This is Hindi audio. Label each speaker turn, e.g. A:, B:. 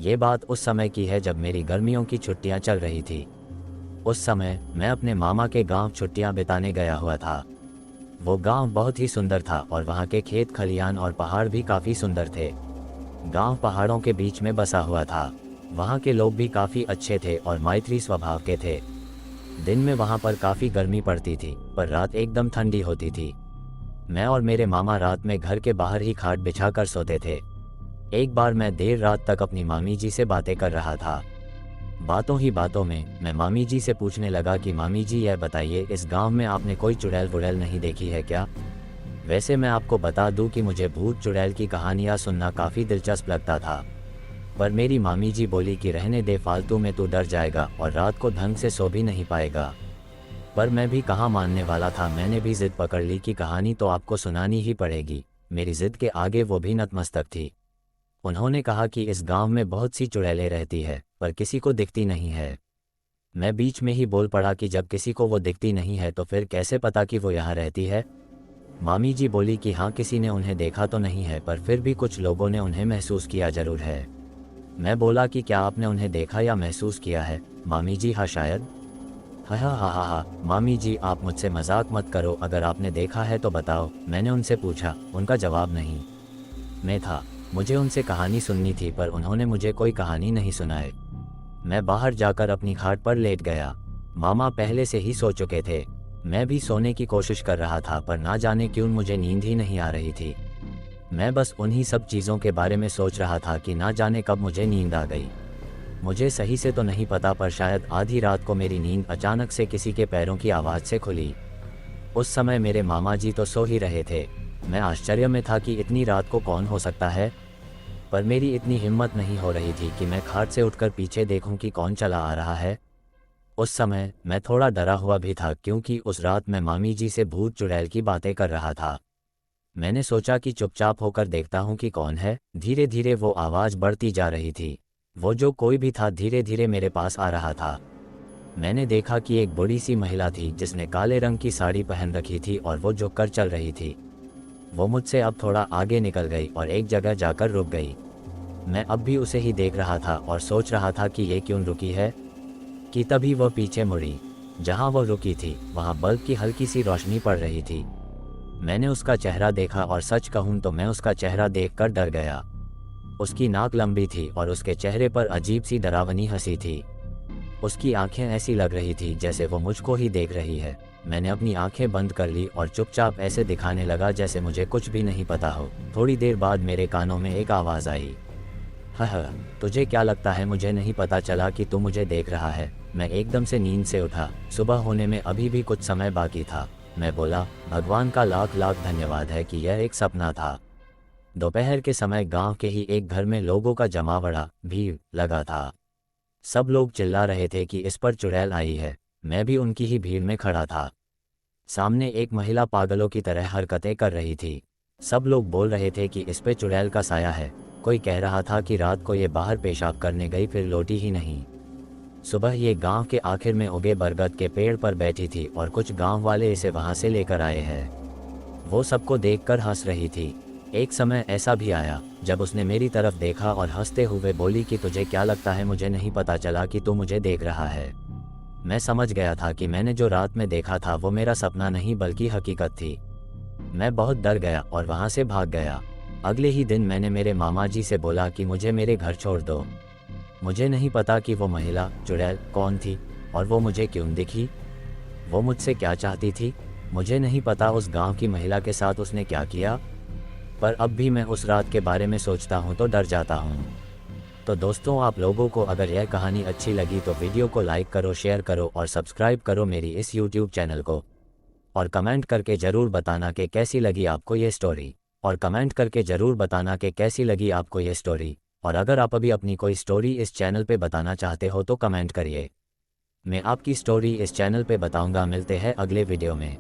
A: ये बात उस समय की है जब मेरी गर्मियों की छुट्टियां चल रही थी। उस समय मैं अपने मामा के गांव छुट्टियां बिताने गया हुआ था। वो गांव बहुत ही सुंदर था और वहाँ के खेत खलियान और पहाड़ भी काफ़ी सुंदर थे। गांव पहाड़ों के बीच में बसा हुआ था। वहाँ के लोग भी काफ़ी अच्छे थे और मैत्री स्वभाव के थे। दिन में वहाँ पर काफ़ी गर्मी पड़ती थी, पर रात एकदम ठंडी होती थी। मैं और मेरे मामा रात में घर के बाहर ही खाट बिछा कर सोते थे। एक बार मैं देर रात तक अपनी मामी जी से बातें कर रहा था। बातों ही बातों में मैं मामी जी से पूछने लगा कि मामी जी, यह बताइए, इस गांव में आपने कोई चुड़ैल वुड़ैल नहीं देखी है क्या? वैसे मैं आपको बता दूं कि मुझे भूत चुड़ैल की कहानियां सुनना काफ़ी दिलचस्प लगता था। पर मेरी मामी जी बोली कि रहने दे, फालतू में तू डर जाएगा और रात को ढंग से सो भी नहीं पाएगा। पर मैं भी कहाँ मानने वाला था। मैंने भी जिद पकड़ ली कि कहानी तो आपको सुनानी ही पड़ेगी। मेरी जिद के आगे वो भी नतमस्तक थी। उन्होंने कहा कि इस गांव में बहुत सी चुड़ैलें रहती है, पर किसी को दिखती नहीं है। मैं बीच में ही बोल पड़ा कि जब किसी को वो दिखती नहीं है तो फिर कैसे पता कि वो यहाँ रहती है? मामी जी बोली कि हाँ, किसी ने उन्हें देखा तो नहीं है, पर फिर भी कुछ लोगों ने उन्हें महसूस किया जरूर है। मैं बोला कि क्या आपने उन्हें देखा या महसूस किया है? मामी जी, हाँ शायद। हा हा हा हा हा, मामी जी आप मुझसे मजाक मत करो, अगर आपने देखा है तो बताओ, मैंने उनसे पूछा। उनका जवाब नहीं मैं था। मुझे उनसे कहानी सुननी थी, पर उन्होंने मुझे कोई कहानी नहीं सुनाई। मैं बाहर जाकर अपनी खाट पर लेट गया। मामा पहले से ही सो चुके थे। मैं भी सोने की कोशिश कर रहा था, पर ना जाने क्यों मुझे नींद ही नहीं आ रही थी। मैं बस उन्हीं सब चीज़ों के बारे में सोच रहा था कि ना जाने कब मुझे नींद आ गई। मुझे सही से तो नहीं पता, पर शायद आधी रात को मेरी नींद अचानक से किसी के पैरों की आवाज़ से खुली। उस समय मेरे मामा जी तो सो ही रहे थे। मैं आश्चर्य में था कि इतनी रात को कौन हो सकता है, पर मेरी इतनी हिम्मत नहीं हो रही थी कि मैं खाट से उठकर पीछे देखूं कि कौन चला आ रहा है। उस समय मैं थोड़ा डरा हुआ भी था, क्योंकि उस रात मैं मामी जी से भूत चुड़ैल की बातें कर रहा था। मैंने सोचा कि चुपचाप होकर देखता हूं कि कौन है। धीरे धीरे वो आवाज़ बढ़ती जा रही थी। वो जो कोई भी था धीरे धीरे मेरे पास आ रहा था। मैंने देखा कि एक बड़ी सी महिला थी जिसने काले रंग की साड़ी पहन रखी थी और वो झुक कर चल रही थी। वो मुझसे अब थोड़ा आगे निकल गई और एक जगह जाकर रुक गई। मैं अब भी उसे ही देख रहा था और सोच रहा था कि ये क्यों रुकी है, कि तभी वह पीछे मुड़ी। जहां वह रुकी थी वहां बल्ब की हल्की सी रोशनी पड़ रही थी। मैंने उसका चेहरा देखा और सच कहूं तो मैं उसका चेहरा देखकर डर गया। उसकी नाक लंबी थी और उसके चेहरे पर अजीब सी डरावनी हंसी थी। उसकी आंखें ऐसी लग रही थी जैसे वो मुझको ही देख रही है। मैंने अपनी आंखें बंद कर ली और चुपचाप ऐसे दिखाने लगा जैसे मुझे कुछ भी नहीं पता हो। थोड़ी देर बाद मेरे कानों में एक आवाज़ आई, हाँ, तुझे क्या लगता है मुझे नहीं पता चला कि तू मुझे देख रहा है? मैं एकदम से नींद से उठा। सुबह होने में अभी भी कुछ समय बाकी था। मैं बोला, भगवान का लाख लाख धन्यवाद है कि यह एक सपना था। दोपहर के समय गांव के ही एक घर में लोगों का जमावड़ा, भीड़ लगा था। सब लोग चिल्ला रहे थे कि इस पर चुड़ैल आई है। मैं भी उनकी ही भीड़ में खड़ा था। सामने एक महिला पागलों की तरह हरकतें कर रही थी। सब लोग बोल रहे थे कि इस पे चुड़ैल का साया है। कोई कह रहा था कि रात को ये बाहर पेशाब करने गई फिर लौटी ही नहीं। सुबह ये गांव के आखिर में उगे बरगद के पेड़ पर बैठी थी और कुछ गांव वाले इसे वहां से लेकर आए हैं। वो सबको देखकर हंस रही थी। एक समय ऐसा भी आया जब उसने मेरी तरफ देखा और हंसते हुए बोली कि तुझे क्या लगता है मुझे नहीं पता चला कि तू मुझे देख रहा है? मैं समझ गया था कि मैंने जो रात में देखा था वो मेरा सपना नहीं बल्कि हकीकत थी। मैं बहुत डर गया और वहां से भाग गया। अगले ही दिन मैंने मेरे मामा जी से बोला कि मुझे मेरे घर छोड़ दो। मुझे नहीं पता कि वो महिला चुड़ैल कौन थी और वो मुझे क्यों दिखी। वो मुझसे क्या चाहती थी मुझे नहीं पता। उस गांव की महिला के साथ उसने क्या किया, पर अब भी मैं उस रात के बारे में सोचता हूं तो डर जाता हूं। तो दोस्तों, आप लोगों को अगर यह कहानी अच्छी लगी तो वीडियो को लाइक करो, शेयर करो और सब्सक्राइब करो मेरी इस यूट्यूब चैनल को। और कमेंट करके ज़रूर बताना कि कैसी लगी आपको ये स्टोरी। और अगर आप अभी अपनी कोई स्टोरी इस चैनल पे बताना चाहते हो तो कमेंट करिए। मैं आपकी स्टोरी इस चैनल पे बताऊंगा। मिलते हैं अगले वीडियो में।